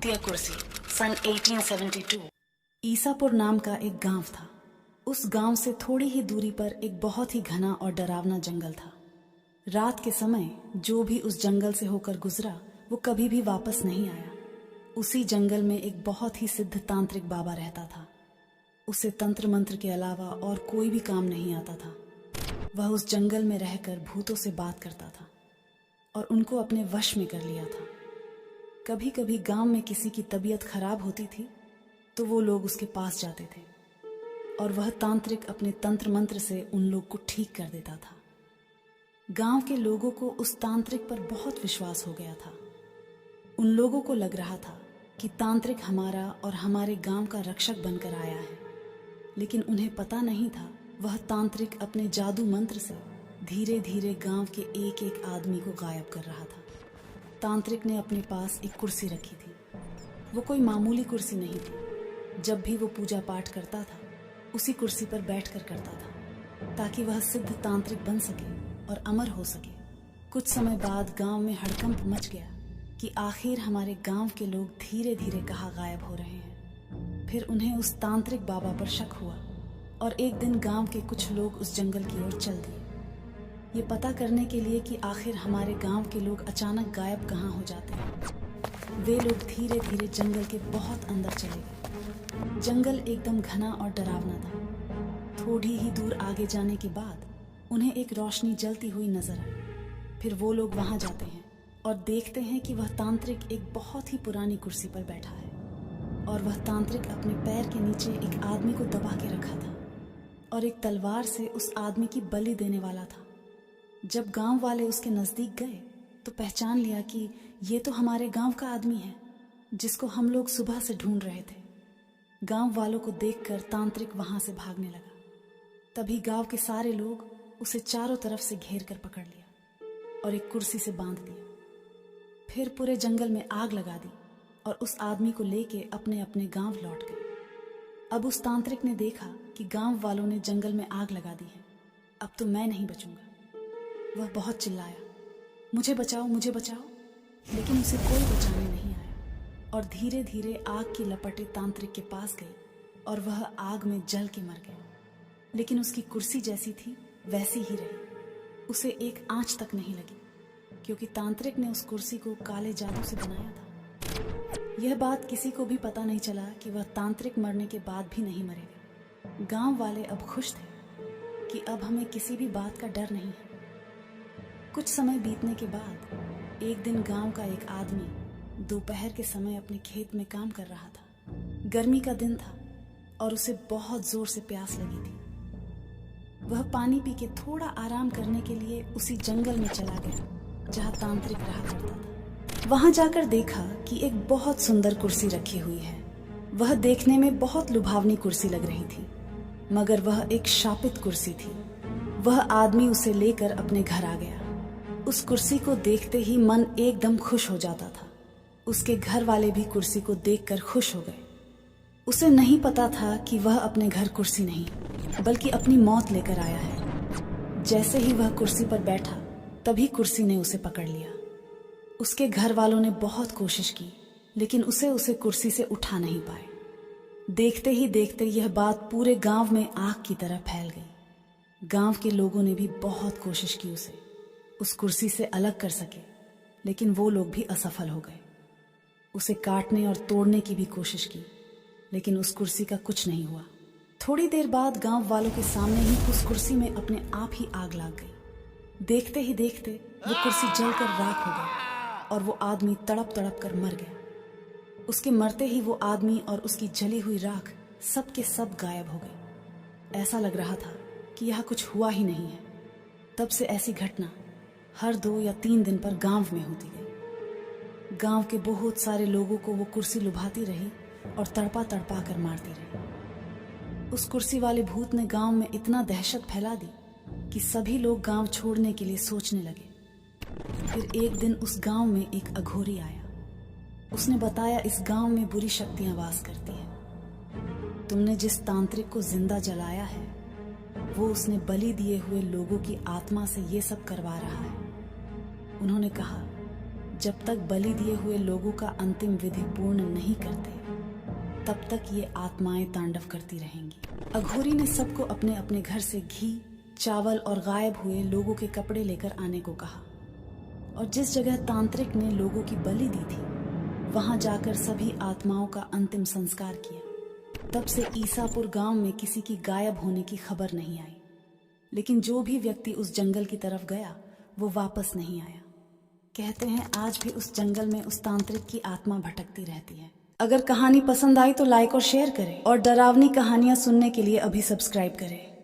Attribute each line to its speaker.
Speaker 1: भूतिया कुर्सी सन 1872।
Speaker 2: ईसापुर नाम का एक गांव था। उस गांव से थोड़ी ही दूरी पर एक बहुत ही घना और डरावना जंगल था। रात के समय जो भी उस जंगल से होकर गुजरा वो कभी भी वापस नहीं आया। उसी जंगल में एक बहुत ही सिद्ध तांत्रिक बाबा रहता था। उसे तंत्र मंत्र के अलावा और कोई भी काम नहीं आता था। वह उस जंगल में रहकर भूतों से बात करता था और उनको अपने वश में कर लिया था। कभी कभी गांव में किसी की तबीयत खराब होती थी तो वो लोग उसके पास जाते थे और वह तांत्रिक अपने तंत्र मंत्र से उन लोग को ठीक कर देता था। गांव के लोगों को उस तांत्रिक पर बहुत विश्वास हो गया था। उन लोगों को लग रहा था कि तांत्रिक हमारा और हमारे गांव का रक्षक बनकर आया है, लेकिन उन्हें पता नहीं था वह तांत्रिक अपने जादू मंत्र से धीरे धीरे गांव के एक एक आदमी को गायब कर रहा था। तांत्रिक ने अपने पास एक कुर्सी रखी थी। वो कोई मामूली कुर्सी नहीं थी। जब भी वो पूजा पाठ करता था उसी कुर्सी पर बैठकर करता था ताकि वह सिद्ध तांत्रिक बन सके और अमर हो सके। कुछ समय बाद गांव में हड़कंप मच गया कि आखिर हमारे गांव के लोग धीरे धीरे कहाँ गायब हो रहे हैं। फिर उन्हें उस तांत्रिक बाबा पर शक हुआ और एक दिन गांव के कुछ लोग उस जंगल की ओर चल दिए, ये पता करने के लिए कि आखिर हमारे गांव के लोग अचानक गायब कहाँ हो जाते हैं। वे लोग धीरे धीरे जंगल के बहुत अंदर चले गए। जंगल एकदम घना और डरावना था। थोड़ी ही दूर आगे जाने के बाद उन्हें एक रोशनी जलती हुई नजर आई। फिर वो लोग वहां जाते हैं और देखते हैं कि वह तांत्रिक एक बहुत ही पुरानी कुर्सी पर बैठा है और वह तांत्रिक अपने पैर के नीचे एक आदमी को दबा के रखा था और एक तलवार से उस आदमी की बलि देने वाला था। जब गांव वाले उसके नजदीक गए तो पहचान लिया कि ये तो हमारे गांव का आदमी है जिसको हम लोग सुबह से ढूंढ रहे थे। गांव वालों को देखकर तांत्रिक वहां से भागने लगा। तभी गांव के सारे लोग उसे चारों तरफ से घेर कर पकड़ लिया और एक कुर्सी से बांध दिया। फिर पूरे जंगल में आग लगा दी और उस आदमी को लेके अपने अपने गांव लौट गए। अब उस तांत्रिक ने देखा कि गांव वालों ने जंगल में आग लगा दी है, अब तो मैं नहीं बचूंगा। वह बहुत चिल्लाया, मुझे बचाओ मुझे बचाओ, लेकिन उसे कोई बचाने नहीं आया और धीरे धीरे आग की लपटें तांत्रिक के पास गई और वह आग में जल के मर गया। लेकिन उसकी कुर्सी जैसी थी वैसी ही रही। उसे एक आंच तक नहीं लगी क्योंकि तांत्रिक ने उस कुर्सी को काले जादू से बनाया था। यह बात किसी को भी पता नहीं चला कि वह तांत्रिक मरने के बाद भी नहीं मरेगा। गांव वाले अब खुश थे कि अब हमें किसी भी बात का डर नहीं है। कुछ समय बीतने के बाद एक दिन गांव का एक आदमी दोपहर के समय अपने खेत में काम कर रहा था। गर्मी का दिन था और उसे बहुत जोर से प्यास लगी थी। वह पानी पी के थोड़ा आराम करने के लिए उसी जंगल में चला गया जहां तांत्रिक रहा करता था। वहां जाकर देखा कि एक बहुत सुंदर कुर्सी रखी हुई है। वह देखने में बहुत लुभावनी कुर्सी लग रही थी, मगर वह एक शापित कुर्सी थी। वह आदमी उसे लेकर अपने घर आ गया। उस कुर्सी को देखते ही मन एकदम खुश हो जाता था। उसके घर वाले भी कुर्सी को देखकर खुश हो गए। उसे नहीं पता था कि वह अपने घर कुर्सी नहीं बल्कि अपनी मौत लेकर आया है। जैसे ही वह कुर्सी पर बैठा तभी कुर्सी ने उसे पकड़ लिया। उसके घर वालों ने बहुत कोशिश की लेकिन उसे कुर्सी से उठा नहीं पाए। देखते ही देखते यह बात पूरे गांव में आग की तरह फैल गई। गांव के लोगों ने भी बहुत कोशिश की उसे उस कुर्सी से अलग कर सके, लेकिन वो लोग भी असफल हो गए। उसे काटने और तोड़ने की भी कोशिश की, लेकिन उस कुर्सी का कुछ नहीं हुआ। थोड़ी देर बाद गांव वालों के सामने ही उस कुर्सी में अपने आप ही आग लग गई। देखते ही देखते वो कुर्सी जलकर राख हो गई और वो आदमी तड़प तड़प कर मर गया। उसके मरते ही वो आदमी और उसकी जली हुई राख सब के सब गायब हो गई। ऐसा लग रहा था कि यहाँ कुछ हुआ ही नहीं है। तब से ऐसी घटना हर 2 या 3 दिन पर गांव में होती गई। गांव के बहुत सारे लोगों को वो कुर्सी लुभाती रही और तड़पा तड़पा कर मारती रही। उस कुर्सी वाले भूत ने गांव में इतना दहशत फैला दी कि सभी लोग गांव छोड़ने के लिए सोचने लगे। फिर एक दिन उस गांव में एक अघोरी आया। उसने बताया इस गांव में बुरी शक्तियां वास करती हैं। तुमने जिस तांत्रिक को जिंदा जलाया है वो उसने बलि दिए हुए लोगों की आत्मा से ये सब करवा रहा है। उन्होंने कहा, जब तक बलि दिए हुए लोगों का अंतिम विधि पूर्ण नहीं करते, तब तक ये आत्माएं तांडव करती रहेंगी। अघोरी ने सबको अपने अपने घर से घी, चावल और गायब हुए लोगों के कपड़े लेकर आने को कहा, और जिस जगह तांत्रिक ने लोगों की बलि दी थी, वहां जाकर सभी आत्माओं का अंतिम संस्कार किया। तब से ईसापुर गांव में किसी की गायब होने की खबर नहीं आई, लेकिन जो भी व्यक्ति उस जंगल की तरफ गया वो वापस नहीं आया। कहते हैं आज भी उस जंगल में उस तांत्रिक की आत्मा भटकती रहती है। अगर कहानी पसंद आई तो लाइक और शेयर करें, और डरावनी कहानियां सुनने के लिए अभी सब्सक्राइब करें।